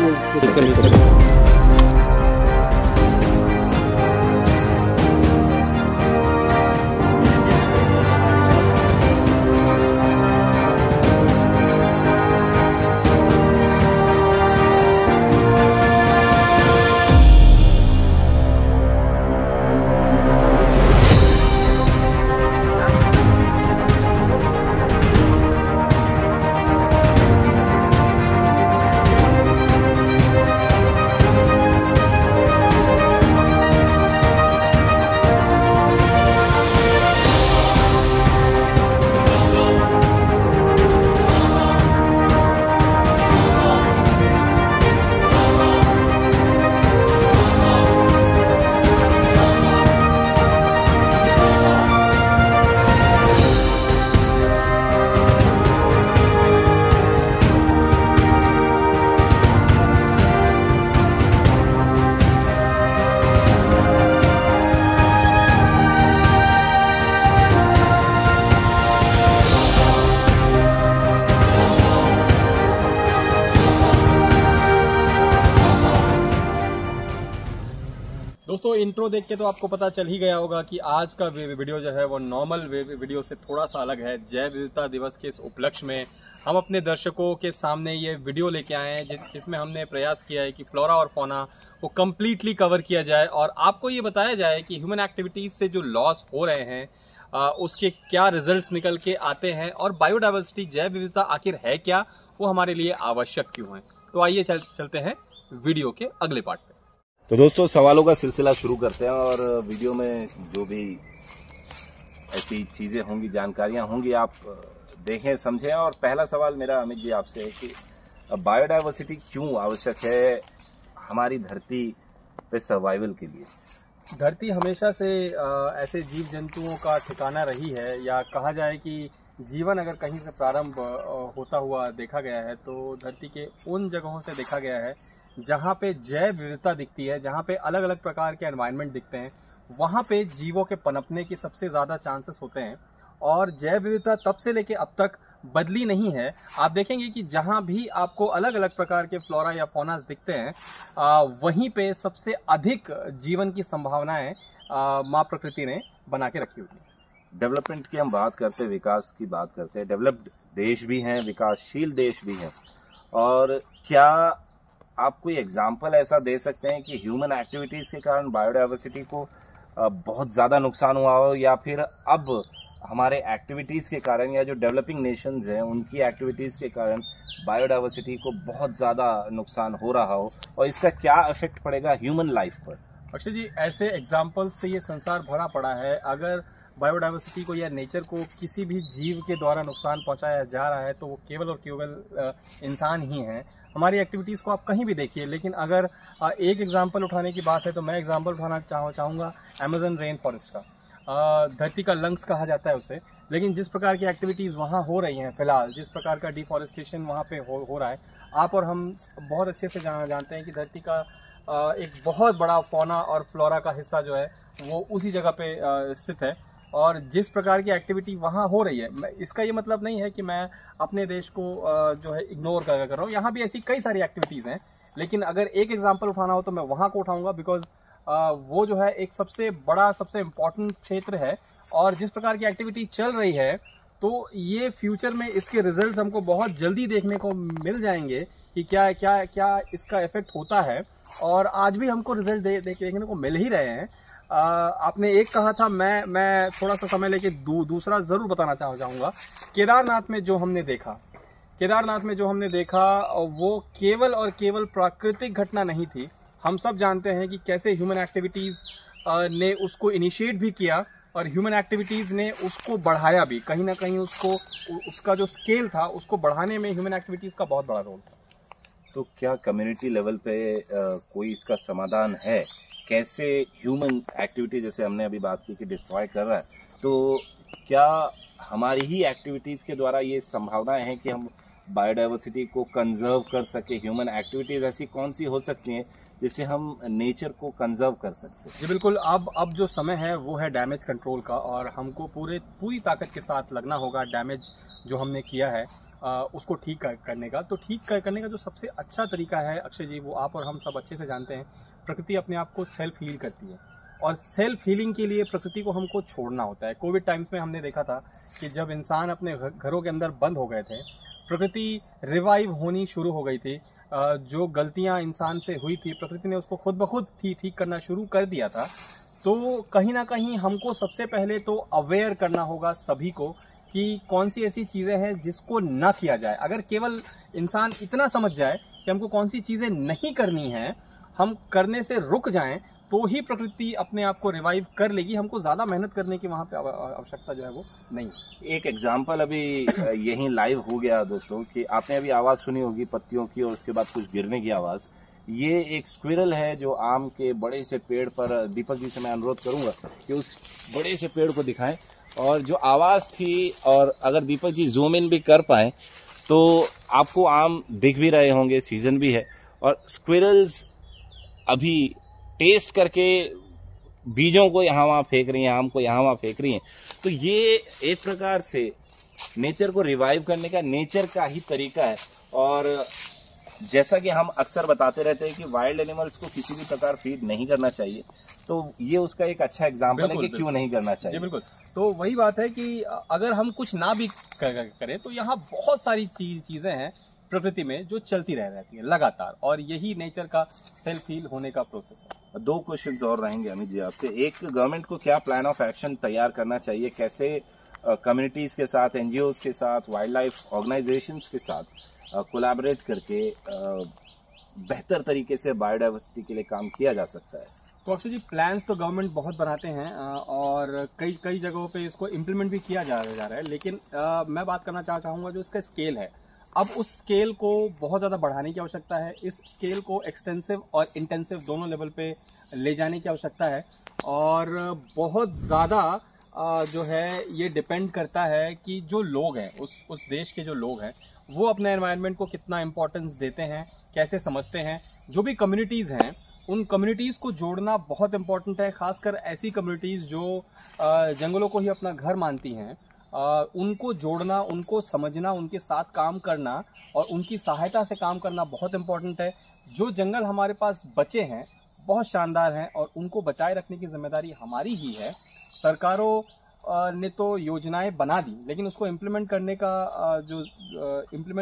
वो चलिए। दोस्तों इंट्रो देख के तो आपको पता चल ही गया होगा कि आज का वीडियो जो है वो नॉर्मल वीडियो से थोड़ा सा अलग है। जैव विविधता दिवस के इस उपलक्ष्य में हम अपने दर्शकों के सामने ये वीडियो लेके आए हैं जिसमें हमने प्रयास किया है कि फ्लोरा और फौना को कम्प्लीटली कवर किया जाए और आपको ये बताया जाए कि ह्यूमन एक्टिविटीज से जो लॉस हो रहे हैं उसके क्या रिजल्ट्स निकल के आते हैं और बायोडाइवर्सिटी जैव विविधता आखिर है क्या, वो हमारे लिए आवश्यक क्यों है। तो आइए चलते हैं वीडियो के अगले पार्ट पे। तो दोस्तों सवालों का सिलसिला शुरू करते हैं और वीडियो में जो भी ऐसी चीजें होंगी, जानकारियां होंगी, आप देखें समझें। और पहला सवाल मेरा अमित जी आपसे है कि बायोडाइवर्सिटी क्यों आवश्यक है हमारी धरती पे सर्वाइवल के लिए। धरती हमेशा से ऐसे जीव जंतुओं का ठिकाना रही है, या कहा जाए कि जीवन अगर कहीं से प्रारंभ होता हुआ देखा गया है तो धरती के उन जगहों से देखा गया है जहाँ पे जैव विविधता दिखती है, जहाँ पे अलग अलग प्रकार के एनवायरनमेंट दिखते हैं, वहाँ पे जीवों के पनपने की सबसे ज्यादा चांसेस होते हैं। और जैव विविधता तब से लेके अब तक बदली नहीं है। आप देखेंगे कि जहाँ भी आपको अलग अलग प्रकार के फ्लोरा या फौनास दिखते हैं वहीं पे सबसे अधिक जीवन की संभावनाएं माँ प्रकृति ने बना के रखी हुई है। डेवलपमेंट की हम बात करते हैं, विकास की बात करते हैं। डेवलप्ड देश भी हैं, विकासशील देश भी हैं, और क्या आप कोई एग्जाम्पल ऐसा दे सकते हैं कि ह्यूमन एक्टिविटीज के कारण बायोडाइवर्सिटी को बहुत ज्यादा नुकसान हुआ हो, या फिर अब हमारे एक्टिविटीज के कारण या जो डेवलपिंग नेशंस हैं उनकी एक्टिविटीज के कारण बायोडाइवर्सिटी को बहुत ज्यादा नुकसान हो रहा हो, और इसका क्या इफेक्ट पड़ेगा ह्यूमन लाइफ पर। अक्षय जी, ऐसे एग्जाम्पल से ये संसार भरा पड़ा है। अगर बायोडाइवर्सिटी को या नेचर को किसी भी जीव के द्वारा नुकसान पहुंचाया जा रहा है तो वो केवल और केवल इंसान ही हैं। हमारी एक्टिविटीज को आप कहीं भी देखिए, लेकिन अगर एक एग्जाम्पल उठाने की बात है तो मैं एग्जाम्पल उठाना चाहूँगा अमेज़न रेन फॉरेस्ट का। धरती का लंग्स कहा जाता है उसे, लेकिन जिस प्रकार की एक्टिविटीज़ वहाँ हो रही हैं फिलहाल, जिस प्रकार का डिफॉरेस्टेशन वहाँ पे हो रहा है, आप और हम बहुत अच्छे से जानते हैं कि धरती का एक बहुत बड़ा फौना और फ्लोरा का हिस्सा जो है वो उसी जगह पे स्थित है। और जिस प्रकार की एक्टिविटी वहाँ हो रही है, इसका ये मतलब नहीं है कि मैं अपने देश को जो है इग्नोर कर रहा हूँ। यहाँ भी ऐसी कई सारी एक्टिविटीज़ हैं, लेकिन अगर एक एग्जांपल उठाना हो तो मैं वहाँ को उठाऊंगा, बिकॉज वो जो है एक सबसे बड़ा, सबसे इम्पोर्टेंट क्षेत्र है। और जिस प्रकार की एक्टिविटी चल रही है तो ये फ्यूचर में इसके रिजल्ट्स हमको बहुत जल्दी देखने को मिल जाएंगे कि क्या क्या क्या इसका इफेक्ट होता है। और आज भी हमको रिजल्ट देखने को मिल ही रहे हैं। आपने एक कहा था, मैं थोड़ा सा समय लेके दूसरा जरूर बताना चाहूँगा। केदारनाथ में जो हमने देखा वो केवल और केवल प्राकृतिक घटना नहीं थी। हम सब जानते हैं कि कैसे ह्यूमन एक्टिविटीज ने उसको इनिशिएट भी किया और ह्यूमन एक्टिविटीज ने उसको बढ़ाया भी। कहीं ना कहीं उसका जो स्केल था उसको बढ़ाने में ह्यूमन एक्टिविटीज का बहुत बड़ा रोल था। तो क्या कम्युनिटी लेवल पे कोई इसका समाधान है? कैसे ह्यूमन एक्टिविटी, जैसे हमने अभी बात की कि डिस्ट्रॉय कर रहा है, तो क्या हमारी ही एक्टिविटीज के द्वारा ये संभावनाएं हैं कि हम बायोडाइवर्सिटी को कंजर्व कर सके? ह्यूमन एक्टिविटीज ऐसी कौन सी हो सकती हैं जिससे हम नेचर को कंजर्व कर सकते हैं? जी बिल्कुल। अब जो समय है वो है डैमेज कंट्रोल का, और हमको पूरी ताकत के साथ लगना होगा डैमेज जो हमने किया है उसको ठीक करने का। तो ठीक करने का जो सबसे अच्छा तरीका है अक्षय जी, वो आप और हम सब अच्छे से जानते हैं, प्रकृति अपने आप को सेल्फ हील करती है और सेल्फ हीलिंग के लिए प्रकृति को हमको छोड़ना होता है। कोविड टाइम्स में हमने देखा था कि जब इंसान अपने घरों के अंदर बंद हो गए थे, प्रकृति रिवाइव होनी शुरू हो गई थी। जो गलतियां इंसान से हुई थी, प्रकृति ने उसको खुद ब खुद ठीक करना शुरू कर दिया था। तो कहीं ना कहीं हमको सबसे पहले तो अवेयर करना होगा सभी को कि कौन सी ऐसी चीजें हैं जिसको न किया जाए। अगर केवल इंसान इतना समझ जाए कि हमको कौन सी चीजें नहीं करनी है, हम करने से रुक जाएं, तो ही प्रकृति अपने आप को रिवाइव कर लेगी। हमको ज्यादा मेहनत करने की वहां पे आवश्यकता जो है वो नहीं। एक एग्जाम्पल अभी यही लाइव हो गया दोस्तों कि आपने अभी आवाज सुनी होगी पत्तियों की और उसके बाद कुछ गिरने की आवाज। ये एक स्क्विरल है जो आम के बड़े से पेड़ पर, दीपक जी से मैं अनुरोध करूंगा कि उस बड़े से पेड़ को दिखाएं। और जो आवाज थी, और अगर दीपक जी जूम इन भी कर पाए तो आपको आम दिख भी रहे होंगे, सीजन भी है, और स्क्विरल्स अभी टेस्ट करके बीजों को यहाँ वहां फेंक रही हैं, आम को यहाँ वहां फेंक रही हैं। तो ये एक प्रकार से नेचर को रिवाइव करने का नेचर का ही तरीका है। और जैसा कि हम अक्सर बताते रहते हैं कि वाइल्ड एनिमल्स को किसी भी प्रकार फीड नहीं करना चाहिए, तो ये उसका एक अच्छा एग्जाम्पल है कि क्यों नहीं करना चाहिए। बिल्कुल। तो वही बात है कि अगर हम कुछ ना भी करें तो यहाँ बहुत सारी चीजें हैं प्रकृति में जो चलती रहती है लगातार, और यही नेचर का सेल्फ हील होने का प्रोसेस है। 2 क्वेश्चंस और रहेंगे अमित जी आपसे। एक, गवर्नमेंट को क्या प्लान ऑफ एक्शन तैयार करना चाहिए, कैसे कम्युनिटीज के साथ, एनजीओज के साथ, वाइल्ड लाइफ ऑर्गेनाइजेशंस के साथ कोलैबोरेट करके बेहतर तरीके से बायोडाइवर्सिटी के लिए काम किया जा सकता है? तो अक्षय जी, प्लान्स तो गवर्नमेंट बहुत बनाते हैं और कई जगहों पे इसको इम्प्लीमेंट भी किया जा रहा है, लेकिन मैं बात करना चाहूंगा जो इसका स्केल है, अब उस स्केल को बहुत ज़्यादा बढ़ाने की आवश्यकता है। इस स्केल को एक्सटेंसिव और इंटेंसिव दोनों लेवल पे ले जाने की आवश्यकता है, और बहुत ज़्यादा जो है ये डिपेंड करता है कि जो लोग हैं, उस देश के जो लोग हैं, वो अपने एनवायरनमेंट को कितना इम्पोर्टेंस देते हैं, कैसे समझते हैं। जो भी कम्युनिटीज़ हैं, उन कम्युनिटीज़ को जोड़ना बहुत इम्पोर्टेंट है, खासकर ऐसी कम्युनिटीज़ जो जंगलों को ही अपना घर मानती हैं। उनको जोड़ना, उनको समझना, उनके साथ काम करना और उनकी सहायता से काम करना बहुत इम्पोर्टेंट है। जो जंगल हमारे पास बचे हैं बहुत शानदार हैं और उनको बचाए रखने की जिम्मेदारी हमारी ही है। सरकारों ने तो योजनाएं बना दी, लेकिन उसको इम्प्लीमेंट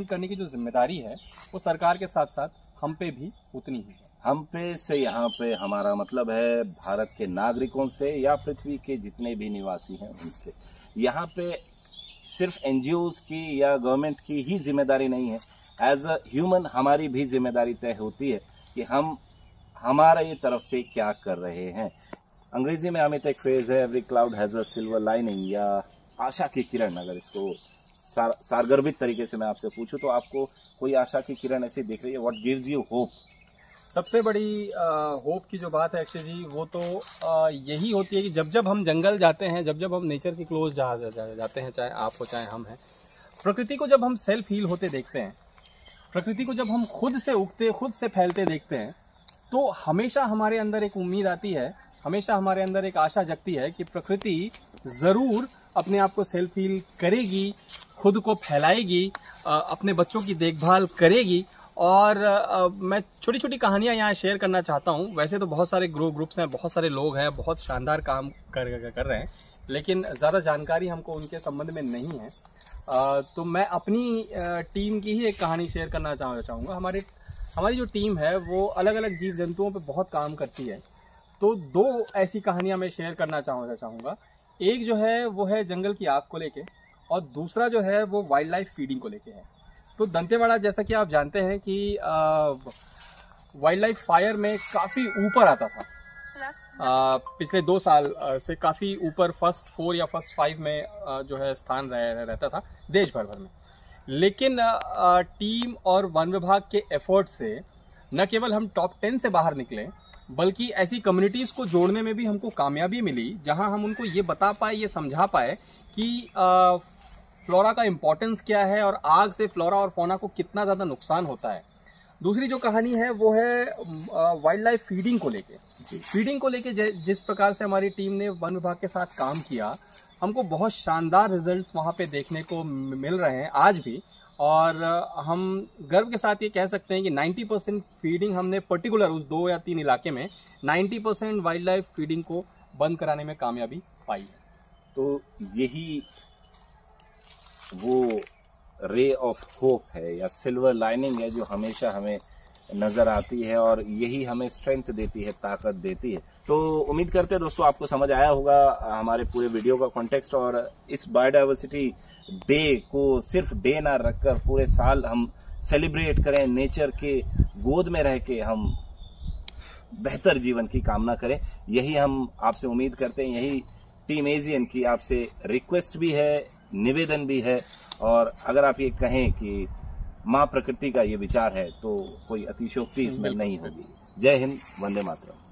करने की जो जिम्मेदारी है वो सरकार के साथ साथ हम पे भी उतनी ही है। हम पे से यहाँ पे हमारा मतलब है भारत के नागरिकों से या पृथ्वी के जितने भी निवासी हैं उनसे। यहाँ पे सिर्फ एनजीओज की या गवर्नमेंट की ही जिम्मेदारी नहीं है, एज अ ह्यूमन हमारी भी जिम्मेदारी तय होती है कि हम हमारे तरफ से क्या कर रहे हैं। अंग्रेजी में हमें एक फ्रेज है, every cloud has a silver lining, या आशा की किरण। अगर इसको सारगर्भित तरीके से मैं आपसे पूछूं तो आपको कोई आशा की किरण ऐसी दिख रही है? What gives you hope? सबसे बड़ी होप की जो बात है अक्षय जी, वो तो यही होती है कि जब हम जंगल जाते हैं, जब हम नेचर के क्लोज जाते हैं, चाहे आप हो चाहे हम हैं, प्रकृति को जब हम सेल्फ हील होते देखते हैं, प्रकृति को जब हम खुद से उगते, खुद से फैलते देखते हैं, तो हमेशा हमारे अंदर एक उम्मीद आती है, हमेशा हमारे अंदर एक आशा जगती है कि प्रकृति जरूर अपने आप को सेल्फ हील करेगी, खुद को फैलाएगी, अपने बच्चों की देखभाल करेगी। और मैं छोटी छोटी कहानियां यहाँ शेयर करना चाहता हूँ। वैसे तो बहुत सारे ग्रुप्स हैं, बहुत सारे लोग हैं, बहुत शानदार काम कर रहे हैं, लेकिन ज़्यादा जानकारी हमको उनके संबंध में नहीं है। तो मैं अपनी टीम की ही एक कहानी शेयर करना चाहूँगा। हमारी जो टीम है वो अलग अलग जीव जंतुओं पे बहुत काम करती है। तो 2 ऐसी कहानियां मैं शेयर करना चाहूँगा। एक जो है वो है जंगल की आग को लेके, और दूसरा जो है वो वाइल्ड लाइफ फीडिंग को लेके है। तो दंतेवाड़ा, जैसा कि आप जानते हैं कि वाइल्ड लाइफ फायर में काफ़ी ऊपर आता था, पिछले 2 साल से काफ़ी ऊपर फर्स्ट 4 या फर्स्ट 5 में जो है स्थान रहता था देश भर में। लेकिन टीम और वन विभाग के एफर्ट से न केवल हम टॉप 10 से बाहर निकले, बल्कि ऐसी कम्युनिटीज़ को जोड़ने में भी हमको कामयाबी मिली, जहां हम उनको ये बता पाए, ये समझा पाए कि फ्लोरा का इम्पोर्टेंस क्या है और आग से फ्लोरा और फौना को कितना ज़्यादा नुकसान होता है। दूसरी जो कहानी है वो है वाइल्ड लाइफ फीडिंग को लेके जिस प्रकार से हमारी टीम ने वन विभाग के साथ काम किया, हमको बहुत शानदार रिजल्ट्स वहाँ पे देखने को मिल रहे हैं आज भी। और हम गर्व के साथ ये कह सकते हैं कि 90% फीडिंग हमने पर्टिकुलर उस 2 या 3 इलाके में 90% वाइल्ड लाइफ फीडिंग को बंद कराने में कामयाबी पाई है। तो यही वो रे ऑफ होप है या सिल्वर लाइनिंग है जो हमेशा हमें नजर आती है और यही हमें स्ट्रेंथ देती है, ताकत देती है। तो उम्मीद करते हैं दोस्तों आपको समझ आया होगा हमारे पूरे वीडियो का कॉन्टेक्स्ट, और इस बायोडाइवर्सिटी डे को सिर्फ डे ना रखकर पूरे साल हम सेलिब्रेट करें, नेचर के गोद में रह के हम बेहतर जीवन की कामना करें। यही हम आपसे उम्मीद करते हैं, यही टीम एजियन की आपसे रिक्वेस्ट भी है, निवेदन भी है। और अगर आप ये कहें कि माँ प्रकृति का ये विचार है तो कोई अतिशयोक्ति इसमें नहीं होगी। जय हिंद, वंदे मातरम।